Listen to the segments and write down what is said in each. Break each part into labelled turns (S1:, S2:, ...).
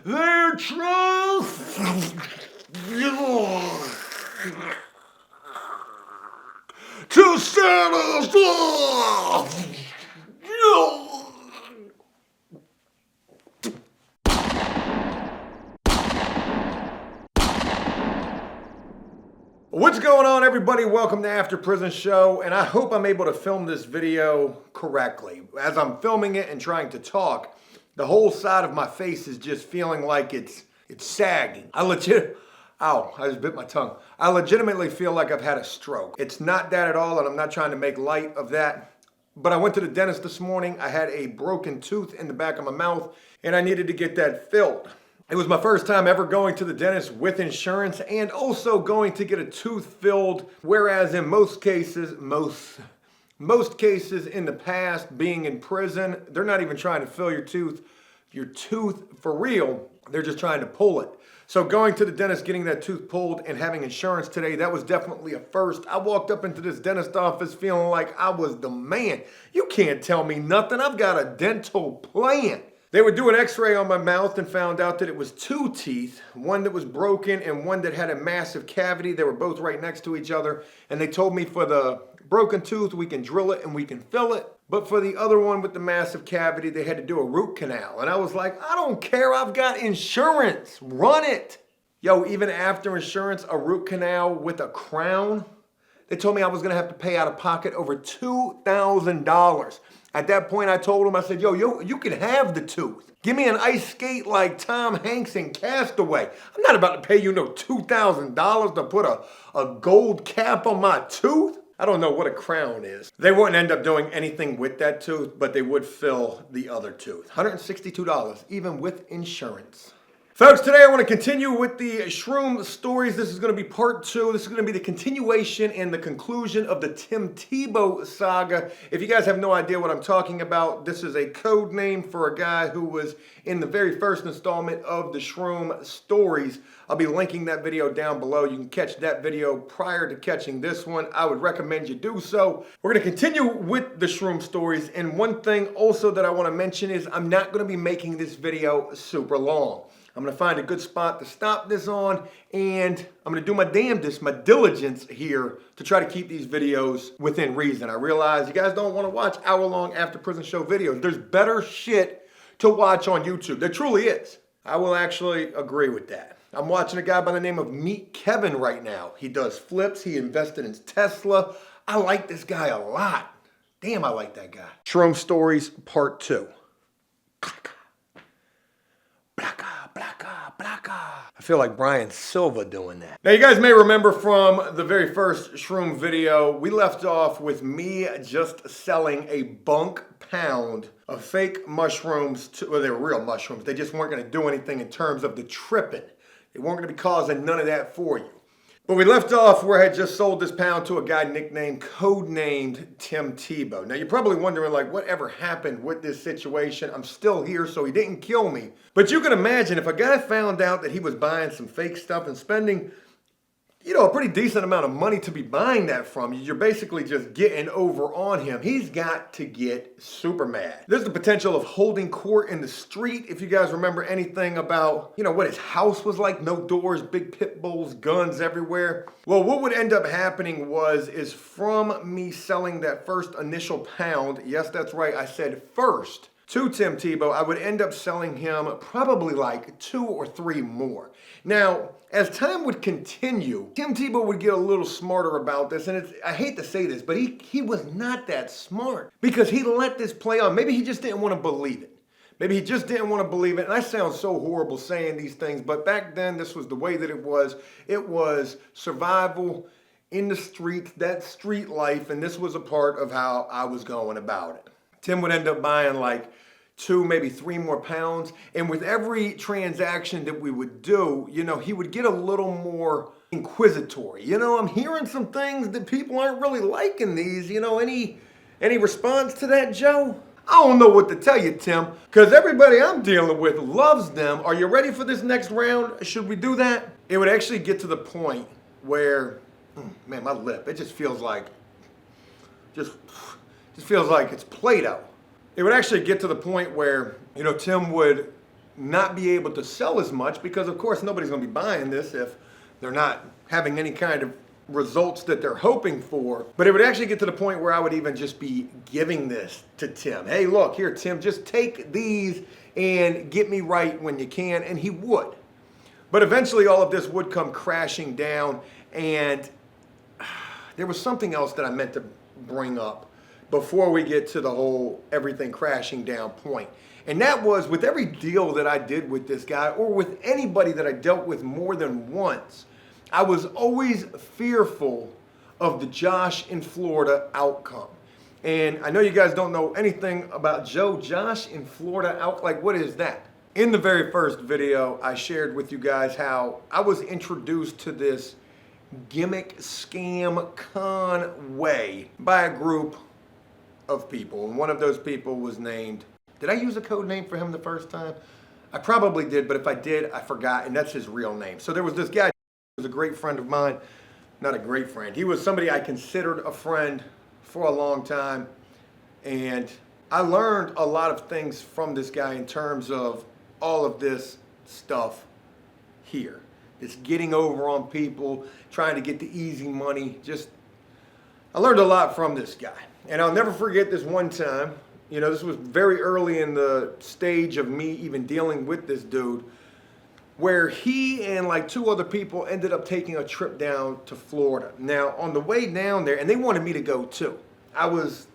S1: their truth to set us off. What's going on, everybody? Welcome to After Prison Show, and I hope I'm able to film this video correctly. As I'm filming it and trying to talk, the whole side of my face is just feeling like it's sagging. I just bit my tongue. I legitimately feel like I've had a stroke. It's not that at all, and I'm not trying to make light of that. But I went to the dentist this morning. I had a broken tooth in the back of my mouth, and I needed to get that filled. It was my first time ever going to the dentist with insurance and also going to get a tooth filled, whereas in most cases in the past, being in prison, they're not even trying to fill your tooth for real. They're just trying to pull it. So going to the dentist, getting that tooth pulled and having insurance today, that was definitely a first. I walked up into this dentist office feeling like I was the man. You can't tell me nothing. I've got a dental plan. They would do an x-ray on my mouth and found out that it was two teeth, one that was broken and one that had a massive cavity. They were both right next to each other. And they told me for the broken tooth, we can drill it and we can fill it. But for the other one with the massive cavity, they had to do a root canal. And I was like, I don't care. I've got insurance. Run it. Yo, even after insurance, a root canal with a crown, they told me I was going to have to pay out of pocket over $2,000. At that point, I told him, I said, yo, you can have the tooth. Give me an ice skate like Tom Hanks in Castaway. I'm not about to pay you no $2,000 to put a gold cap on my tooth. I don't know what a crown is. They wouldn't end up doing anything with that tooth, but they would fill the other tooth. $162, even with insurance. Folks, today I want to continue with the shroom stories. This is going to be part 2. This is going to be the continuation and the conclusion of the Tim Tebow saga. If you guys have no idea what I'm talking about, this is a code name for a guy who was in the very first installment of the shroom stories. I'll be linking that video down below. You can catch that video prior to catching this one. I would recommend you do so. We're going to continue with the shroom stories. And one thing also that I want to mention is I'm not going to be making this video super long. I'm going to find a good spot to stop this on, and I'm going to do my damnedest, my diligence here to try to keep these videos within reason. I realize you guys don't want to watch hour-long After Prison Show videos. There's better shit to watch on YouTube. There truly is. I will actually agree with that. I'm watching a guy by the name of Meet Kevin right now. He does flips. He invested in Tesla. I like this guy a lot. Damn, I like that guy. Shroom Stories Part 2. I feel like Brian Silva doing that. Now, you guys may remember from the very first shroom video, we left off with me just selling a bunk pound of fake mushrooms. Well, they were real mushrooms. They just weren't going to do anything in terms of the tripping. They weren't going to be causing none of that for you. But we left off where I had just sold this pound to a guy codenamed Tim Tebow. Now, you're probably wondering, like, whatever happened with this situation? I'm still here, so he didn't kill me. But you can imagine if a guy found out that he was buying some fake stuff and spending, a pretty decent amount of money to be buying that from you, you're basically just getting over on him. He's got to get super mad. There's the potential of holding court in the street. If you guys remember anything about, what his house was like, no doors, big pit bulls, guns everywhere. Well, what would end up happening is from me selling that first initial pound, yes, that's right, I said first, to Tim Tebow, I would end up selling him probably like 2 or 3 more. Now, as time would continue, Tim Tebow would get a little smarter about this, and I hate to say this, but he was not that smart because he let this play on. Maybe he just didn't want to believe it. Maybe he just didn't want to believe it, and I sound so horrible saying these things, but back then, this was the way that it was. It was survival in the streets, that street life, and this was a part of how I was going about it. Tim would end up buying like 2, maybe 3 more pounds. And with every transaction that we would do, he would get a little more inquisitory. I'm hearing some things that people aren't really liking these. Any response to that, Joe? I don't know what to tell you, Tim, because everybody I'm dealing with loves them. Are you ready for this next round? Should we do that? It would actually get to the point where, man, my lip, it just feels like it's Play-Doh. It would actually get to the point where, Tim would not be able to sell as much because, of course, nobody's going to be buying this if they're not having any kind of results that they're hoping for. But it would actually get to the point where I would even just be giving this to Tim. Hey, look, here, Tim, just take these and get me right when you can. And he would. But eventually all of this would come crashing down. And there was something else that I meant to bring up before we get to the whole everything crashing down point. And that was with every deal that I did with this guy or with anybody that I dealt with more than once, I was always fearful of the Josh in Florida outcome. And I know you guys don't know anything about Josh in Florida like what is that? In the very first video, I shared with you guys how I was introduced to this gimmick scam con way by a group of people. And one of those people was named, did I use a code name for him the first time? I probably did, but if I did, I forgot, and that's his real name. So there was this guy who was a great friend of mine. Not a great friend. He was somebody I considered a friend for a long time. And I learned a lot of things from this guy in terms of all of this stuff here. It's getting over on people, trying to get the easy money. I learned a lot from this guy. And I'll never forget this one time. You know, this was very early in the stage of me even dealing with this dude, where he and like two other people ended up taking a trip down to Florida. Now, on the way down there, and they wanted me to go too. I was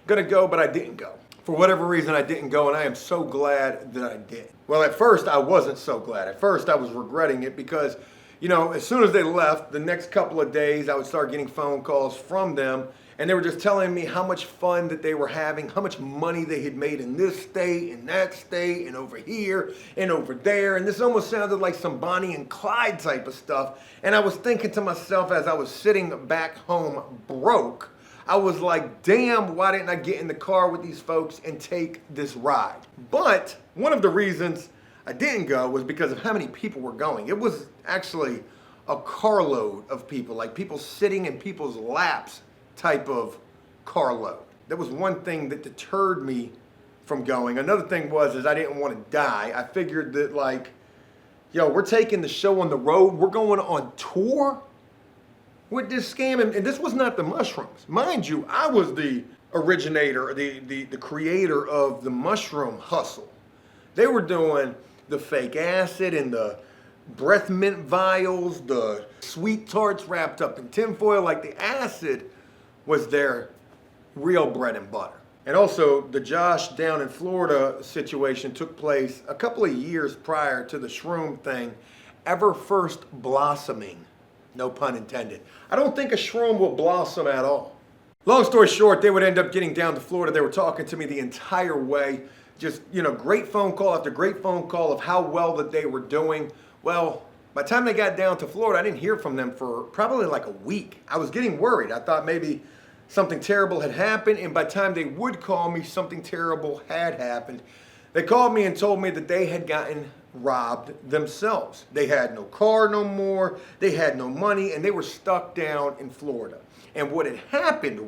S1: gonna go, but I didn't go. For whatever reason, I didn't go, and I am so glad that I did. Well, at first, I wasn't so glad. At first, I was regretting it because, you know, as soon as they left, the next couple of days, I would start getting phone calls from them, and they were just telling me how much fun that they were having, how much money they had made in this state, in that state, and over here, and over there. And this almost sounded like some Bonnie and Clyde type of stuff. And I was thinking to myself as I was sitting back home broke, I was like, damn, why didn't I get in the car with these folks and take this ride? But one of the reasons I didn't go was because of how many people were going. It was actually a carload of people, like people sitting in people's laps type of carload. That was one thing that deterred me from going. Another thing is I didn't want to die. I figured that like, yo, we're taking the show on the road. We're going on tour with this scam. And this was not the mushrooms. Mind you, I was the originator, the creator of the mushroom hustle. They were doing the fake acid and the breath mint vials, the sweet tarts wrapped up in tinfoil. Like the acid was their real bread and butter. And also, the Josh down in Florida situation took place a couple of years prior to the shroom thing ever first blossoming. No pun intended. I don't think a shroom will blossom at all. Long story short, they would end up getting down to Florida. They were talking to me the entire way. Just, you know, great phone call after great phone call of how well that they were doing. Well, by the time they got down to Florida, I didn't hear from them for probably like a week. I was getting worried. I thought maybe something terrible had happened, and by the time they would call me, something terrible had happened. They called me and told me that they had gotten robbed themselves. They had no car no more, they had no money, and they were stuck down in Florida. And what had happened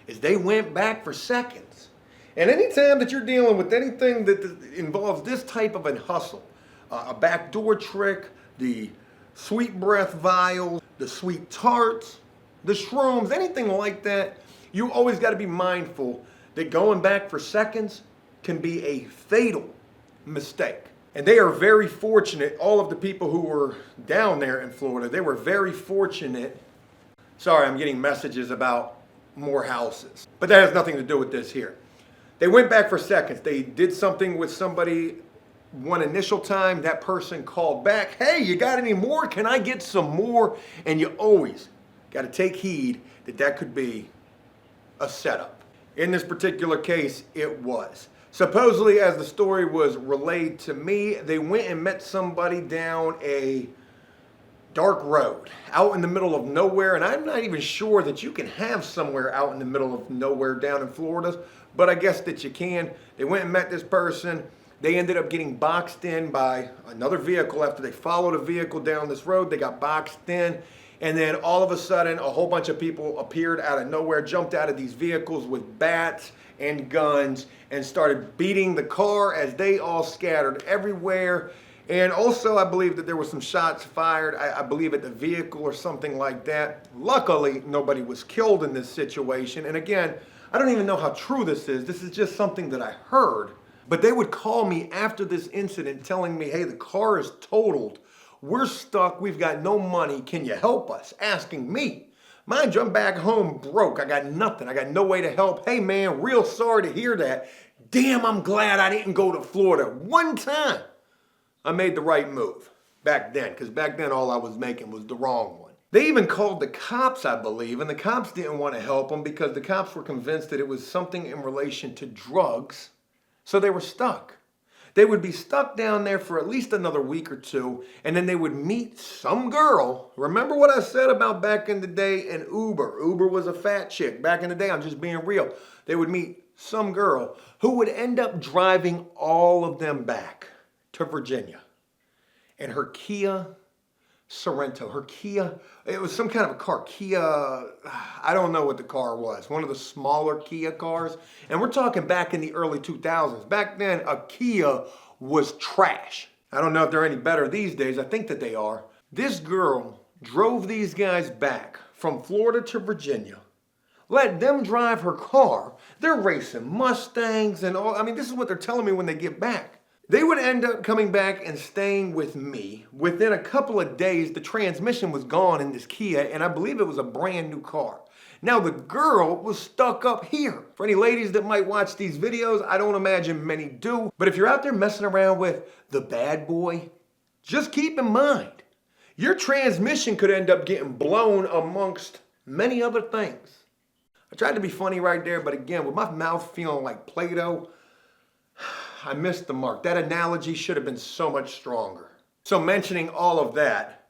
S1: is they went back for seconds. And anytime that you're dealing with anything that involves this type of a hustle, a backdoor trick, the sweet breath vials, the sweet tarts, the shrooms, anything like that, you always got to be mindful that going back for seconds can be a fatal mistake. And they are very fortunate, all of the people who were down there in Florida, they were very fortunate. Sorry, I'm getting messages about more houses, but that has nothing to do with this here. They went back for seconds. They did something with somebody one initial time. That person called back, hey, you got any more? Can I get some more? And you always got to take heed that that could be a setup. In this particular case, it was. Supposedly, as the story was relayed to me, they went and met somebody down a dark road out in the middle of nowhere. And I'm not even sure that you can have somewhere out in the middle of nowhere down in Florida, but I guess that you can. They went and met this person. They ended up getting boxed in by another vehicle. After they followed a vehicle down this road, they got boxed in. And then all of a sudden, a whole bunch of people appeared out of nowhere, jumped out of these vehicles with bats and guns and started beating the car as they all scattered everywhere. And also, I believe that there were some shots fired, I believe at the vehicle or something like that. Luckily, nobody was killed in this situation. And again, I don't even know how true this is. This is just something that I heard. But they would call me after this incident telling me, hey, the car is totaled. We're stuck. We've got no money. Can you help us? Asking me. Mind you, I'm back home broke. I got nothing. I got no way to help. Hey, man, real sorry to hear that. Damn, I'm glad I didn't go to Florida. One time, I made the right move back then, because back then all I was making was the wrong one. They even called the cops, I believe, and the cops didn't want to help them because the cops were convinced that it was something in relation to drugs. So they were stuck. They would be stuck down there for at least another week or two, and then they would meet some girl. Remember what I said about back in the day and Uber? Uber was a fat chick. Back in the day, I'm just being real. They would meet some girl who would end up driving all of them back to Virginia. And her Kia Sorento, it was some kind of a car, Kia, I don't know what the car was, one of the smaller Kia cars. And we're talking back in the early 2000s. Back then, a Kia was trash. I don't know if they're any better these days. I think that they are. This girl drove these guys back from Florida to Virginia, let them drive her car. They're racing Mustangs and all. I mean, this is what they're telling me when they get back. They would end up coming back and staying with me. Within a couple of days, the transmission was gone in this Kia, and I believe it was a brand new car. Now, the girl was stuck up here. For any ladies that might watch these videos, I don't imagine many do, but if you're out there messing around with the bad boy, just keep in mind, your transmission could end up getting blown amongst many other things. I tried to be funny right there, but again, with my mouth feeling like Play-Doh, I missed the mark. That analogy should have been so much stronger. So mentioning all of that,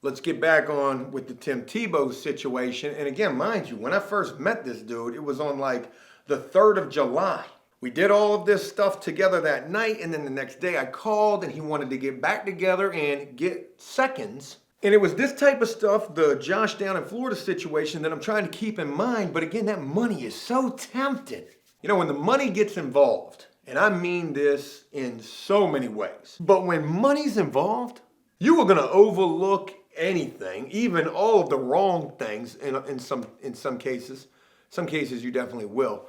S1: let's get back on with the Tim Tebow situation. And again, mind you, when I first met this dude, it was on like the 3rd of July. We did all of this stuff together that night, and then the next day I called and he wanted to get back together and get seconds. And it was this type of stuff, the Josh down in Florida situation, that I'm trying to keep in mind. But again, that money is so tempting. You know, when the money gets involved, and I mean this in so many ways, but when money's involved, you are going to overlook anything, even all of the wrong things in some cases. Some cases you definitely will.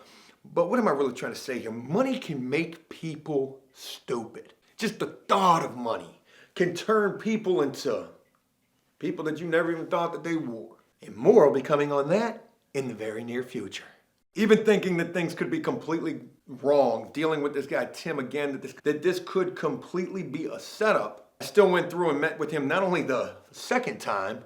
S1: But what am I really trying to say here? Money can make people stupid. Just the thought of money can turn people into people that you never even thought that they were. And more will be coming on that in the very near future. Even thinking that things could be completely wrong, dealing with this guy Tim again, that this could completely be a setup. I still went through and met with him not only the second time,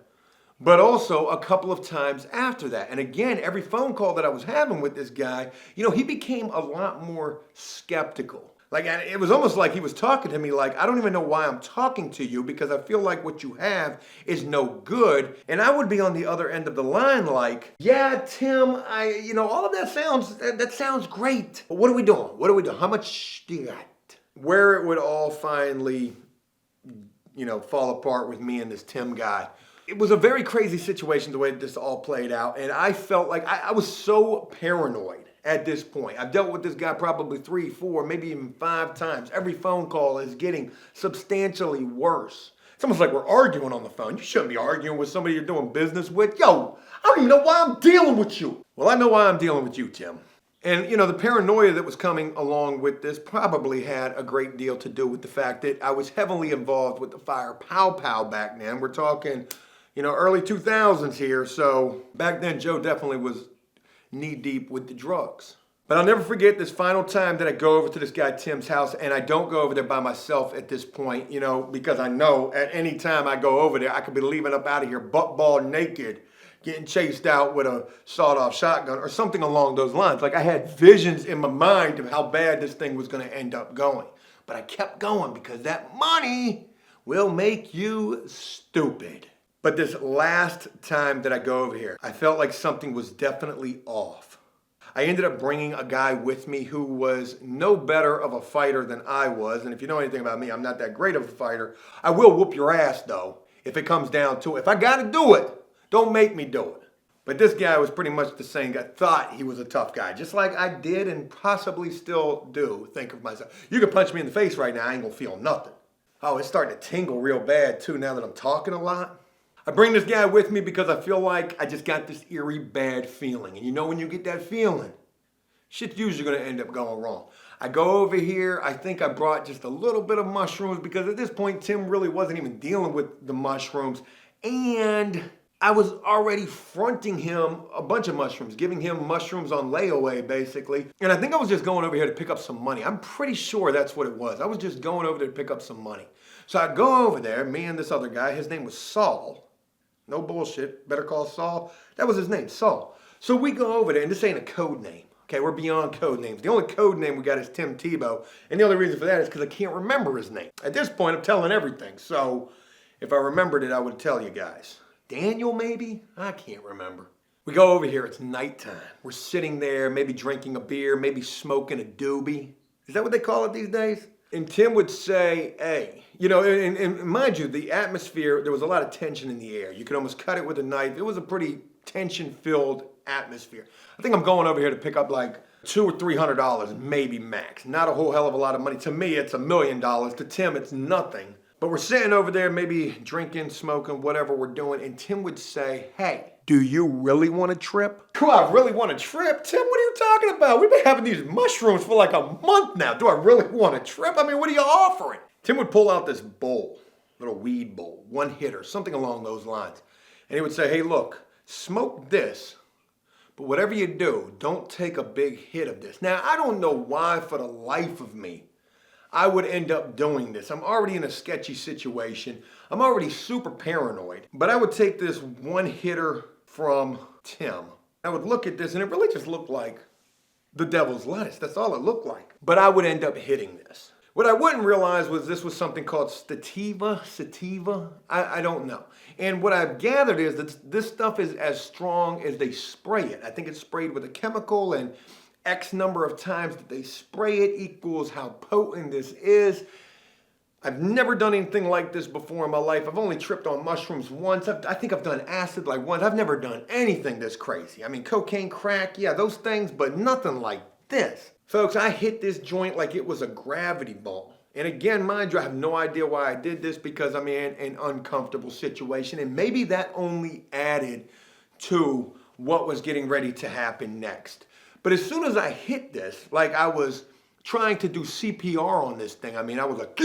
S1: but also a couple of times after that. And again, every phone call that I was having with this guy, you know, he became a lot more skeptical. Like, it was almost like he was talking to me like, I don't even know why I'm talking to you, because I feel like what you have is no good. And I would be on the other end of the line like, yeah, Tim, all of that sounds great. But what are we doing? What are we doing? How much do you got? Where it would all finally, fall apart with me and this Tim guy. It was a very crazy situation the way this all played out. And I felt like I was so paranoid. At this point, I've dealt with this guy probably 3, 4, maybe even 5 times. Every phone call is getting substantially worse. It's almost like we're arguing on the phone. You shouldn't be arguing with somebody you're doing business with. Yo, I don't even know why I'm dealing with you. Well, I know why I'm dealing with you, Tim. And, the paranoia that was coming along with this probably had a great deal to do with the fact that I was heavily involved with the Fire Pow Pow back then. We're talking, early 2000s here. So back then, Joe definitely was knee deep with the drugs. But I'll never forget this final time that I go over to this guy Tim's house, and I don't go over there by myself at this point, because I know at any time I go over there, I could be leaving up out of here butt-ball naked, getting chased out with a sawed-off shotgun or something along those lines. Like, I had visions in my mind of how bad this thing was going to end up going. But I kept going because that money will make you stupid. But this last time that I go over here, I felt like something was definitely off. I ended up bringing a guy with me who was no better of a fighter than I was. And if you know anything about me, I'm not that great of a fighter. I will whoop your ass, though, if it comes down to it. If I got to do it, don't make me do it. But this guy was pretty much the same guy. Thought he was a tough guy, just like I did and possibly still do think of myself. You could punch me in the face right now, I ain't gonna feel nothing. Oh, it's starting to tingle real bad too now that I'm talking a lot. I bring this guy with me because I feel like I just got this eerie bad feeling. And you know when you get that feeling, shit's usually gonna end up going wrong. I go over here, I think I brought just a little bit of mushrooms because at this point Tim really wasn't even dealing with the mushrooms. And I was already fronting him a bunch of mushrooms, giving him mushrooms on layaway, basically. And I think I was just going over here to pick up some money. I'm pretty sure that's what it was. I was just going over there to pick up some money. So I go over there, me and this other guy, his name was Saul. No bullshit, better call Saul. That was his name, Saul. So we go over there, and this ain't a code name. Okay, we're beyond code names. The only code name we got is Tim Tebow. And the only reason for that is because I can't remember his name. At this point, I'm telling everything. So if I remembered it, I would tell you guys. Daniel, maybe? I can't remember. We go over here, it's nighttime. We're sitting there, maybe drinking a beer, maybe smoking a doobie. Is that what they call it these days? And Tim would say, hey, you know, and mind you, the atmosphere, there was a lot of tension in the air. You could almost cut it with a knife. It was a pretty tension-filled atmosphere. I think I'm going over here to pick up like $200 or $300, maybe max. Not a whole hell of a lot of money. To me, it's $1 million. To Tim, it's nothing. But we're sitting over there, maybe drinking, smoking, whatever we're doing, and Tim would say, hey, do you really want a trip? Do I really want a trip? Tim, what are you talking about? We've been having these mushrooms for like a month now. Do I really want a trip? I mean, what are you offering? Tim would pull out this bowl, little weed bowl, one hitter, something along those lines. And he would say, hey, look, smoke this, but whatever you do, don't take a big hit of this. Now, I don't know why for the life of me I would end up doing this. I'm already in a sketchy situation. I'm already super paranoid. But I would take this one hitter from Tim. I would look at this and it really just looked like the devil's lettuce. That's all it looked like. But I would end up hitting this. What I wouldn't realize was this was something called sativa. I don't know. And what I've gathered is that this stuff is as strong as they spray it. I think it's sprayed with a chemical, and X number of times that they spray it equals how potent this is. I've never done anything like this before in my life. I've only tripped on mushrooms once. I think I've done acid like once. I've never done anything this crazy. I mean, cocaine, crack, yeah, those things, but nothing like this. Folks, I hit this joint like it was a gravity ball. And again, mind you, I have no idea why I did this because I'm in an uncomfortable situation. And maybe that only added to what was getting ready to happen next. But as soon as I hit this, like I was trying to do CPR on this thing, I mean, I was like,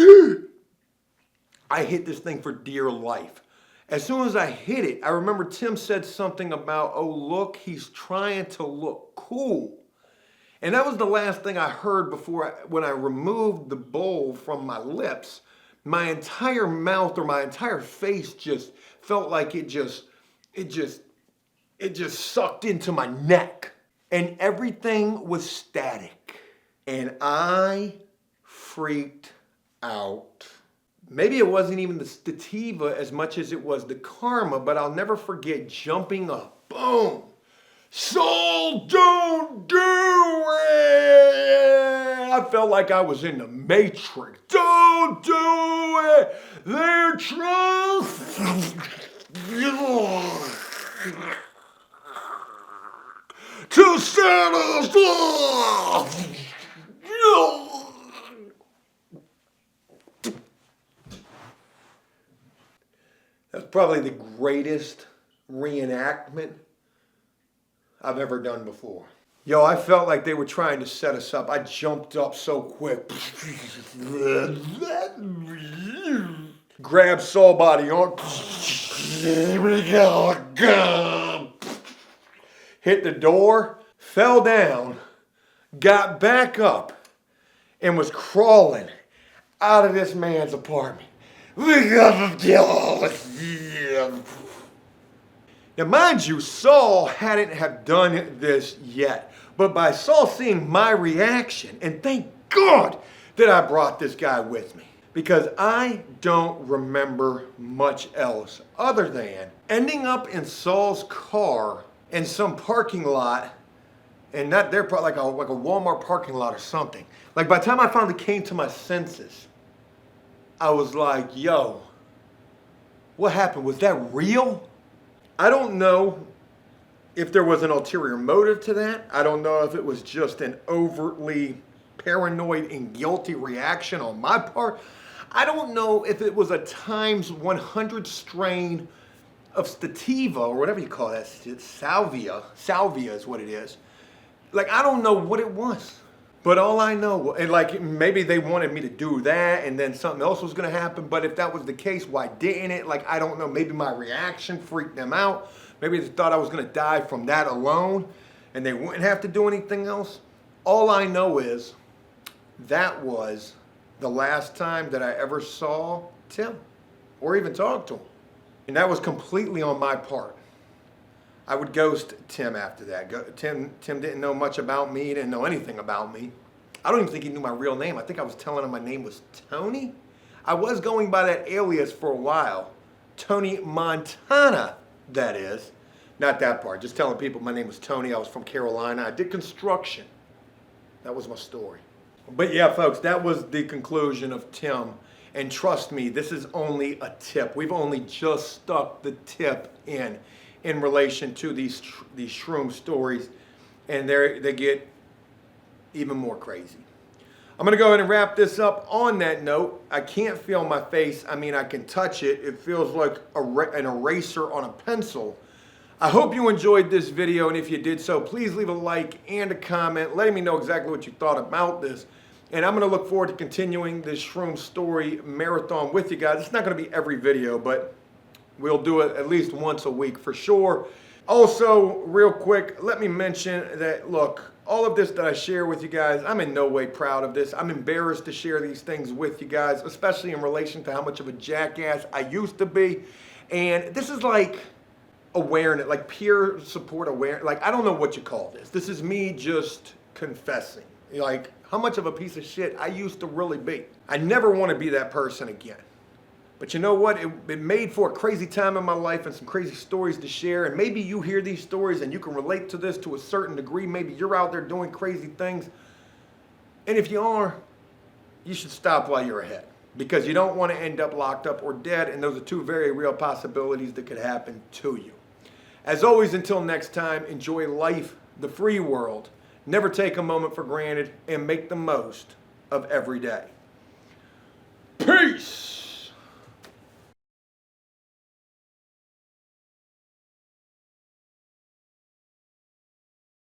S1: I hit this thing for dear life. As soon as I hit it, I remember Tim said something about, oh, look, he's trying to look cool. And that was the last thing I heard when I removed the bowl from my lips. My entire mouth or my entire face just felt like it just sucked into my neck. And everything was static. And I freaked out. Maybe it wasn't even the sativa as much as it was the karma, but I'll never forget jumping up. Boom! Saul, don't do it! I felt like I was in the Matrix. Don't do it! They're trying. To set us off! That's probably the greatest reenactment I've ever done before. Yo, I felt like they were trying to set us up. I jumped up so quick. Grabbed Saul by the arm. Here we go. Hit the door, fell down, got back up, and was crawling out of this man's apartment. We gotta kill him. Now, mind you, Saul hadn't have done this yet. But by Saul seeing my reaction, and thank God that I brought this guy with me, because I don't remember much else other than ending up in Saul's car in some parking lot, and not there, like a Walmart parking lot or something. Like by the time I finally came to my senses, I was like, yo, what happened? Was that real? I don't know if there was an ulterior motive to that. I don't know if it was just an overtly paranoid and guilty reaction on my part. I don't know if it was a times 100 strain of sativa or whatever you call that shit. Salvia is what it is. Like, I don't know what it was. But all I know, and like maybe they wanted me to do that and then something else was going to happen. But if that was the case, why didn't it? Like, I don't know. Maybe my reaction freaked them out. Maybe they thought I was going to die from that alone and they wouldn't have to do anything else. All I know is that was the last time that I ever saw Tim or even talked to him. And that was completely on my part. I would ghost Tim after that. Tim didn't know much about me. He didn't know anything about me. I don't even think he knew my real name. I think I was telling him my name was Tony. I was going by that alias for a while. Tony Montana, that is. Not that part. Just telling people my name was Tony. I was from Carolina. I did construction. That was my story. But yeah, folks, that was the conclusion of Tim. And trust me, this is only a tip. We've only just stuck the tip in relation to these shroom stories, and they get even more crazy. I'm going to go ahead and wrap this up on that note. I can't feel my face. I mean, I can touch it. It feels like an eraser on a pencil. I hope you enjoyed this video, and if you did so, please leave a like and a comment letting me know exactly what you thought about this. And I'm going to look forward to continuing this shroom story marathon with you guys. It's not going to be every video, but we'll do it at least once a week for sure. Also, real quick, let me mention that, look, all of this that I share with you guys, I'm in no way proud of this. I'm embarrassed to share these things with you guys, especially in relation to how much of a jackass I used to be. And this is like awareness, like peer support awareness. Like, I don't know what you call this. This is me just confessing, like, how much of a piece of shit I used to really be. I never want to be that person again. But you know what? It made for a crazy time in my life and some crazy stories to share. And maybe you hear these stories and you can relate to this to a certain degree. Maybe you're out there doing crazy things. And if you are, you should stop while you're ahead. Because you don't want to end up locked up or dead. And those are two very real possibilities that could happen to you. As always, until next time, enjoy life, the free world. Never take a moment for granted and make the most of every day. Peace!